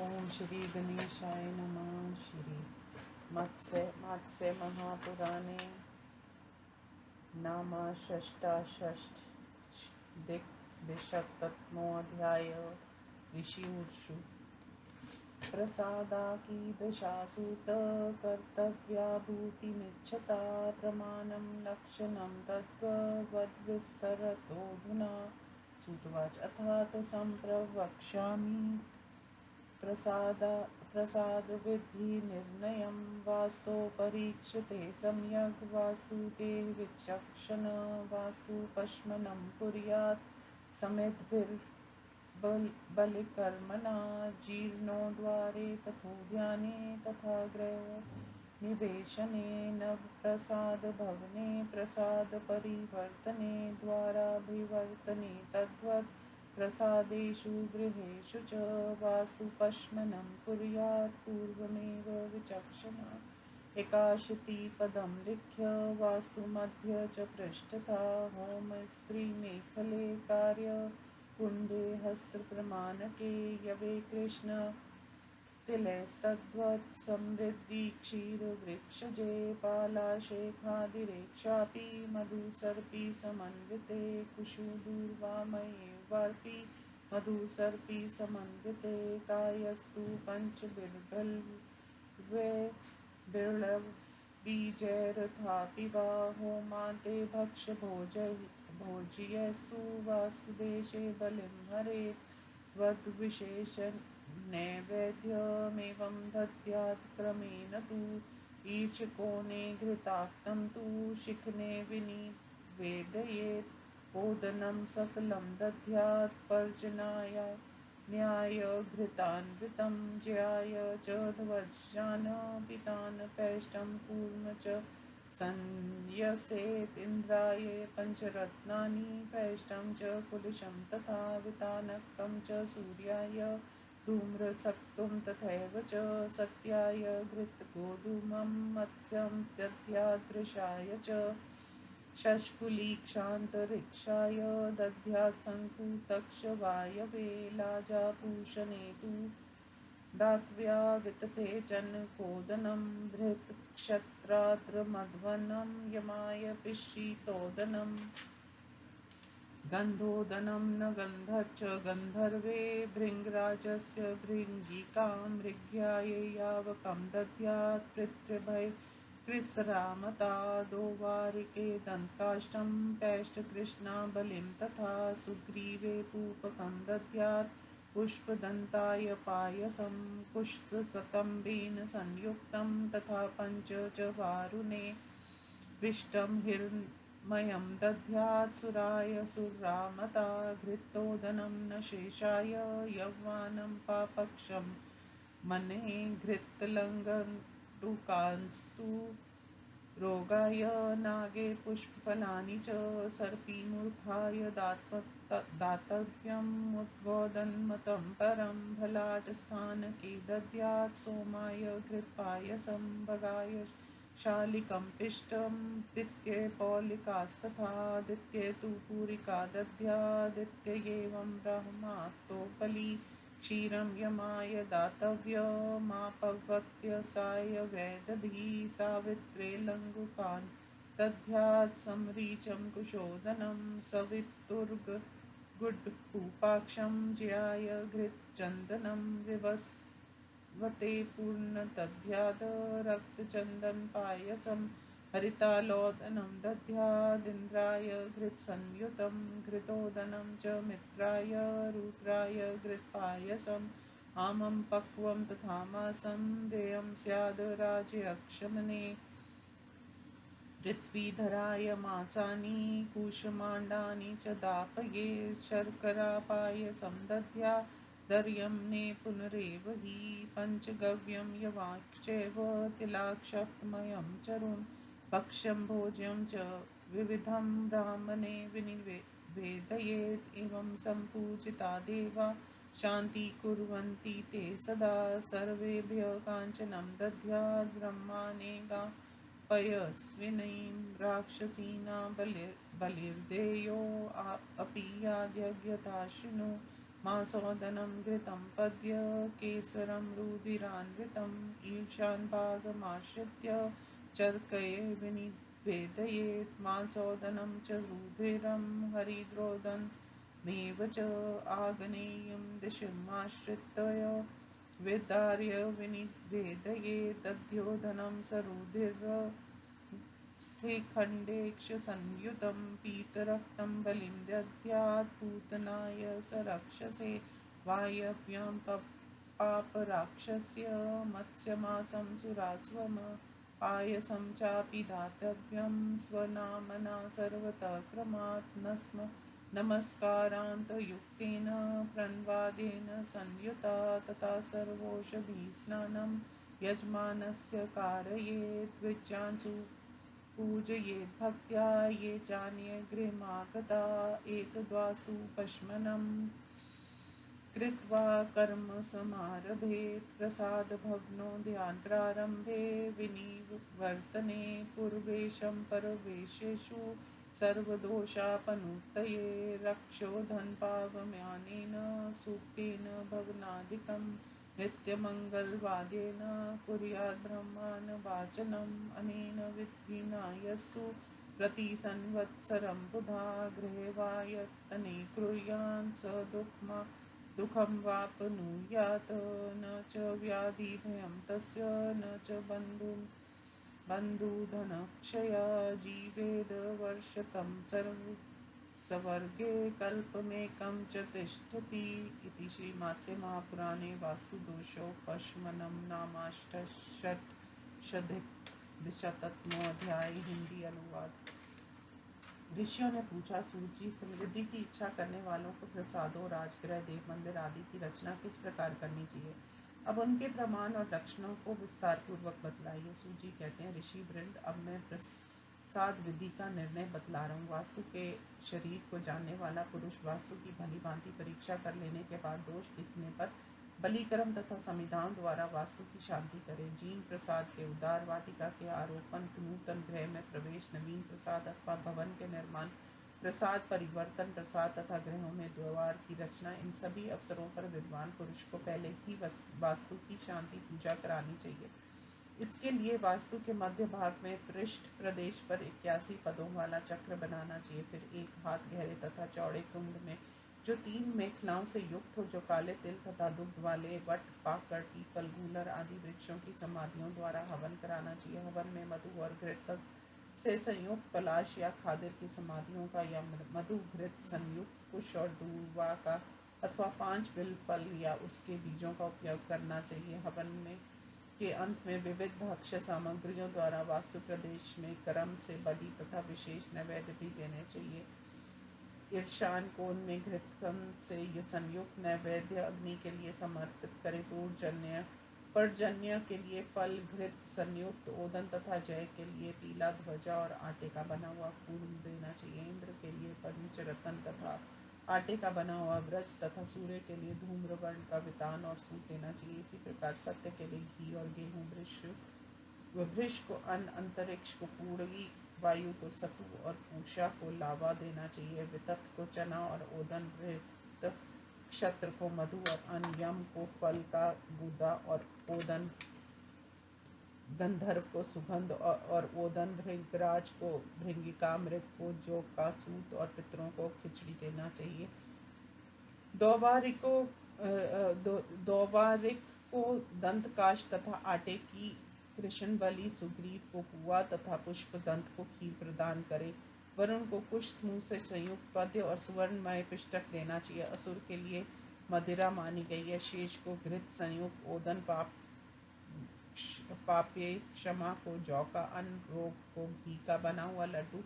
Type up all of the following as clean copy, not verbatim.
ओम श्री गणेशाय नमः। श्री मत्स्य महापुराणे नाम षष्ठाषष्ठ दिशतमोऽध्याय। ऋषिऊषु प्रसादाकीदशासूत कर्तव्या भूतिमिच्छता प्रमाणं लक्षणं तद्वद्विस्तरतोऽधुना। सूतवाच अथात सम्प्रवक्ष्यामि प्रसादविद्धि निर्णयं वास्तु परीक्षते सम्यग् वास्तु ते विचक्षण वास्तु पश्मनं कुर्यात् समिद्भिर्बलिकर्मणा जीर्णो द्वारे तथोद्याने तथा गृह निवेशने नवप्रसाद भवने प्रसाद परिवर्तने द्वाराभिवर्तने तद्वत् प्रसादेषु गृहेषु च वास्तु पश्मनं कुर्यात् पूर्वमेव विचक्षणा। 81 पदं लिख्य वास्तु मध्य च पृष्ठतः होम स्त्री मेखले कार्य कुंडे हस्तप्रमाणके यवे कृष्ण तिलस्तद्वत् समृद्धि क्षीरवृक्षजे पालाशेखादिरेक्षापि मधुसर्पी समन्विते कुशूदूर्वामये वार्पि मधुसर्पी समन्विते कायस्तु पंचबिर्बलवे बिर्लबीजैरथापि वा होमान्ते भोज्यस्तु वास्तुदेशे बलिं हरेत् त्वद्विशेषनैवेद्यमेवं दद्यात् क्रमेण तु ईर्ष्यकोणे घृताक्तं तु शिखने विनिवेदयेत् ओदनं सफलं दद्यात् पर्जनाय न्याय घृतान्वितं ज्याय च ध्वजान् पितान् पैष्टं कूर्म च संयसेत् इन्द्राय पञ्चरत्नानि पैष्टं च कुलिशं तथा वितानक्तं च सूर्याय धूम्रसक्तं तथैव च सत्याय घृतगोधूमं मत्स्यं दद्याद्वृषाय च शष्कुलीक्षान्तरिक्षाय दद्यात् शङ्कुतक्षवायवे लाजापूषणे तु दात्व्या वितते जनकोदनं धृतक्षत्राद्रमध्वनं यमाय पिशीतोदनं गन्धोदनं न गन्धश्च गन्धर्वे भृङ्गराजस्य भृङ्गिकां मृग्यायै यावकं दद्यात् पृथ्व्यै कृत्सरामता दोवारिके दन्तकाष्ठं पैष्टकृष्णा बलिं तथा सुग्रीवे पूपकं दद्यात् पुष्पदन्ताय पायसं कुष्ठस्तम्भेन संयुक्तं तथा पञ्च च वारुणे विष्टं हिरण्मयं दद्यात् सुराय सुरामता घृतोदनं न शेषाय यौवानं पापक्षं मने घृतलङ्गटुकांस्तु रोगाय नागे पुष्पफलानि च सर्पीमूर्खाय दातव्यम् उद्गोदन्मतं परं भलाटस्थानके दद्यात् सोमाय घृतपायसं भगाय शालिकं पिष्टं दित्ये पौलिकास्तथा दित्ये तु पूरिका दद्यादित्येवं ब्रह्माक्तोपली क्षीरं यमाय दातव्यमापवत्यसाय वैदधी सावित्रे लङ्गुकान् दद्यात् समरीचं कुशोदनं सवितुर्गुड्पूपाक्षं ज्याय घृतचन्दनं विवस्वते पूर्णदद्याद् रक्तचन्दनपायसं हरितालोदनं दद्यादिन्द्राय घृतसंयुतं घृतोदनं च मित्राय रुद्राय घृतपायसम् आमं पक्वं तथा मासं देयं स्याद् राज्यक्षमने पृथ्वीधराय मासानि कूष्माण्डानि च दापये शर्करापायसं दद्यादर्यम्ने पुनरेव हि पञ्चगव्यं यवाक्षैव तिलाक्षक्तमयं चरुन् भक्ष्यं भोज्यं च विविधं ब्राह्मणे विनिवेदयेत् एवं सम्पूजिता देवा शान्ति कुर्वन्ति ते सदा सर्वेभ्यः काञ्चनं दद्यात् ब्रह्मणेगा पयस्विनीं राक्षसीनां बलिर्देयो अपि याद्यज्ञता शृणु मासोदनं घृतं पद्य केसरं रुधिरान्वितम् ईशान भागमाश्रित्य चर्कये विनिवेदयेत् मासोदनं च रुधिरं हरिद्रोदनमेव च आग्नेयं दिशमाश्रित्य वेदार्य विनिवेदयेत् दध्योदनं सरुधिर स्थिखण्डेक्षसंयुतं पीतरक्तं बलिं दद्यात् पूतनाय स रक्षसे वायव्यं पापराक्षस्य मत्स्यमासं सुरास्वम पायसं चापि दातव्यं स्वनामना सर्वतः क्रमात् नमस्कारान्तयुक्तेन प्रणवादेन संयुता तथा सर्वौषधिस्नानं यजमानस्य कारयेत् विज्ञानसु पूजयेत् भक्त्या ये चान्ये गृहमागता एतद्वास्तु पश्मनं कृत्वा कर्म समारभेत् प्रसादभग्नो ध्यानप्रारम्भे विनिवर्तने पूर्वेशं परवेशेषु सर्वदोषापनुत्तये रक्षोधनपावमानेन सूक्तेन भवनादिकं नित्यमङ्गलवाद्येन कुर्यात् ब्रह्माण्डवाचनम् अनेन विद्धिना यस्तु प्रतिसंवत्सरं बुधा गृहे वा यत्तने कुर्यान् स दुःखं वाप्नुयात् न च व्याधिभयं तस्य न च बन्धुधनक्षया जीवेद वर्षतं सवर्गे कल्पमेकं च तिष्ठति इति श्रीमात्स्य महापुराणे वास्तुदोषोपशमनं नामाष्टशतमोऽध्याय। हिंदी अनुवाद। ऋषियों ने पूछा, सूची समृद्धि की इच्छा करने वालों को प्रसादों, राजगृह, देव मंदिर आदि की रचना किस प्रकार करनी चाहिए। अब उनके प्रमाण और लक्षणों को विस्तार पूर्वक बतलाइए। सूची कहते हैं, ऋषि वृंद, अब मैं प्रसाद विधि का निर्णय बतला रहा हूँ। वास्तु के शरीर को जानने वाला पुरुष वास्तु की भली भांति परीक्षा कर लेने के बाद दोष दिखने पर बलिकर्म तथा संविधान द्वारा वास्तु की शांति करे। जीन प्रसाद के उदार, वाटिका के आरोपण, नूतन गृह में प्रवेश, नवीन प्रसाद अथवा भवन के निर्माण, प्रसाद परिवर्तन, प्रसाद तथा गृहों में द्वार की रचना, इन सभी अवसरों पर विद्वान पुरुष को पहले ही वास्तु की शांति पूजा करानी चाहिए। इसके लिए वास्तु के मध्य भाग में पृष्ठ प्रदेश पर 81 पदों वाला चक्र बनाना चाहिए। फिर 1 हाथ गहरे तथा चौड़े कुंड में जो 3 मेखलाओं से युक्त हो, जो काले तिल तथा दुग्ध वाले वट, पाकड़, पीपल, गूलर आदि वृक्षों की समाधियों द्वारा हवन कराना चाहिए। हवन में मधु और घृत से संयुक्त पलाश या खादिर की समाधियों का या मधु घृत संयुक्त कुश और दूर्वा का अथवा 5 बिल फल या उसके बीजों का उपयोग करना चाहिए। हवन में के अंत में विविध भक्ष्य सामग्रियों द्वारा वास्तु प्रदेश में क्रम से बलि तथा विशेष नैवेद्य भी देने चाहिए। ईशान कोण में घृतकम से ये संयुक्त नैवेद्य अग्नि के लिए समर्पित करे। पर्जन्य के लिए फल घृत संयुक्त ओदन तथा जय के लिए पीला ध्वजा और आटे का बना हुआ पूर्ण देना चाहिए। इंद्र के लिए पंचरत्न तथा आटे का बना हुआ व्रज तथा सूर्य के लिए धूम्रवर्ण का वितान और सूत देना चाहिए। इसी प्रकार सत्य के लिए घी और गेहूँ, वृक्ष को अन्न, अंतरिक्ष को पूर्वी, वायु को सतु और पूषा को लावा देना चाहिए। वितत को चना और ओदन, क्षत्र को मधु और अन्न, यम को फल का गुदा और ओदन, गंधर्व को सुगंध और ओदन, भृंगराज को भृंगिका, मृग को जौ का सूत और पितरों को खिचड़ी देना चाहिए। दौवारिक को दंतकाश तथा आटे की कृष्ण बलि, सुग्रीव को पुआ तथा पुष्प दंत को खीर प्रदान करे। वरुण को कुश समूह से संयुक्त पद्य और सुवर्णमय पिष्टक देना चाहिए। असुर के लिए मदिरा मानी गई है। शेष को घृत संयुक्त ओदन, पाप्य क्षमा को जौ का अन्न, रोग को घी का बना हुआ लड्डू,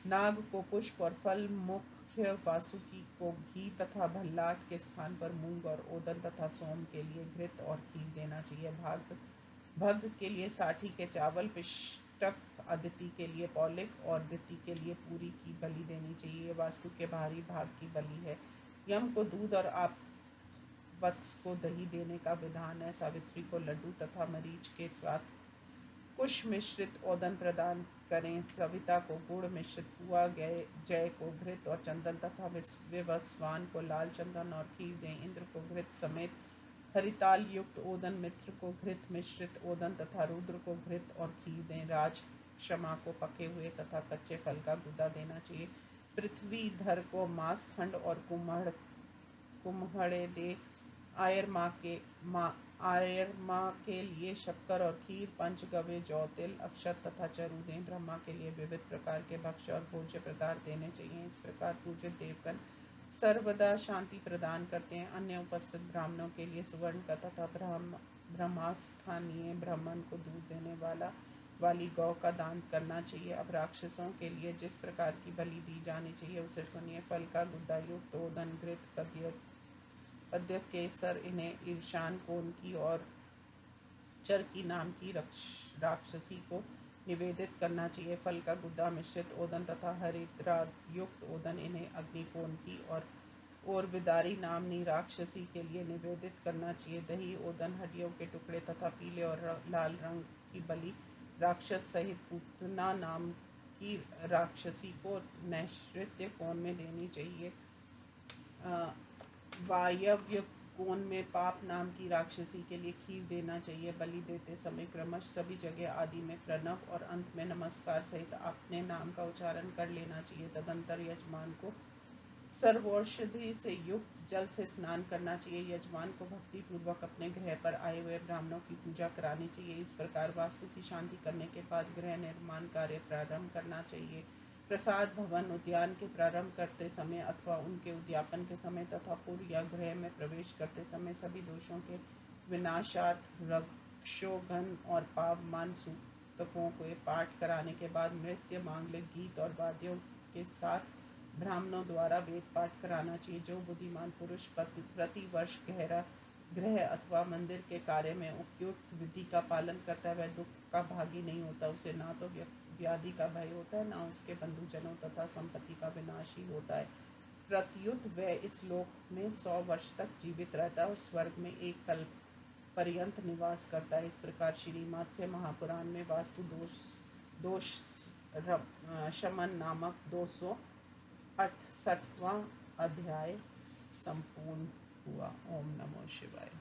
नाग को पुष्प और फल, मुख्य वासुकी को घी तथा भल्लाट के स्थान पर मूंग और ओदन तथा सोम के लिए घृत और खीर देना चाहिए। भग के लिए साठी के चावल, पिष्टक अदिति के लिए पौलिक और दिति के लिए पूरी की बलि देनी चाहिए। वास्तु के बाहरी भाग की बलि है। यम को दूध और आप वत्स को दही देने का विधान है। सावित्री को लड्डू तथा मरीच के साथ कुश मिश्रित ओदन प्रदान करें। सविता को गुड़ मिश्रित पुआ, जय को घृत और चंदन तथा विवस्वान को लाल चंदन और खीर दें। इंद्र को घृत समेत हरिताल युक्त ओदन, मित्र को घृत मिश्रित ओदन तथा रुद्र को घृत और खीर दें। राज क्षमा को पके हुए तथा कच्चे फल का गुदा देना चाहिए। पृथ्वीधर को मांस खंड और कुम्हड़े दे। आयर माँ के लिए शक्कर और खीर, पंचगव्य, जौ, तिल, अक्षत तथा चरु दें। ब्रह्मा के लिए विविध प्रकार के भक्ष्य और भोज्य पदार्थ देने चाहिए। इस प्रकार पूजित देवगण सर्वदा शांति प्रदान करते हैं। अन्य उपस्थित ब्राह्मणों के लिए सुवर्ण का तथा ब्रह्मस्थानीय ब्राह्मण को दूध देने वाली गौ का दान करना चाहिए। अब राक्षसों के लिए जिस प्रकार की बलि दी जानी चाहिए उसे सुनिए। फल का गुदा युक्त ओदन, घृत, पद्य, केसर, इन्हें ईशान कोण की और चरकी नाम की राक्षसी को निवेदित करना चाहिए। फल का गुदा मिश्रित ओदन तथा हरिद्रा युक्त ओदन इन्हें अग्निकोण की और विदारी नामनी राक्षसी के लिए निवेदित करना चाहिए। दही, ओदन, हड्डियों के टुकड़े तथा पीले और लाल रंग की बलि राक्षस सहित पूतना नाम की राक्षसी को नैश्रित्य कोण में देनी चाहिए। वायव्य कोण में पाप नाम की राक्षसी के लिए खीर देना चाहिए। बलि देते समय क्रमश सभी जगह आदि में प्रणव और अंत में नमस्कार सहित अपने नाम का उच्चारण कर लेना चाहिए। तदंतर यजमान को सर्वौषधि से युक्त जल से स्नान करना चाहिए। यजमान को भक्ति पूर्वक अपने गृह पर आए हुए ब्राह्मणों की पूजा करानी चाहिए। इस प्रकार वास्तु की शांति करने के बाद गृह निर्माण कार्य प्रारंभ करना चाहिए। प्रसाद भवन उद्यान के प्रारंभ करते समय अथवा उनके उद्यापन के समय तथा पूर्व या गृह में प्रवेश करते समय सभी दोषों के विनाशार्थ रक्षोगण और पावमान सूतकों को पाठ कराने के बाद नृत्य, मांगलिक गीत और वाद्यों के साथ ब्राह्मणों द्वारा वेद पाठ कराना चाहिए। जो बुद्धिमान पुरुष प्रति वर्ष गृह अथवा मंदिर के कार्य में उपयुक्त विधि का पालन करता है वह दुख का भागी नहीं होता। उसे ना तो व्याधि का भय होता है, ना उसके बंधुजनों तथा संपत्ति का विनाश ही होता है। प्रत्युत वह इस लोक में 100 वर्ष तक जीवित रहता है और स्वर्ग में 1 कल्प पर्यंत निवास करता है। इस प्रकार श्री मत्स्य महापुराण में वास्तु दोष शमन नामक 268वां अध्याय संपूर्ण हुआ। ओम नमो शिवाय।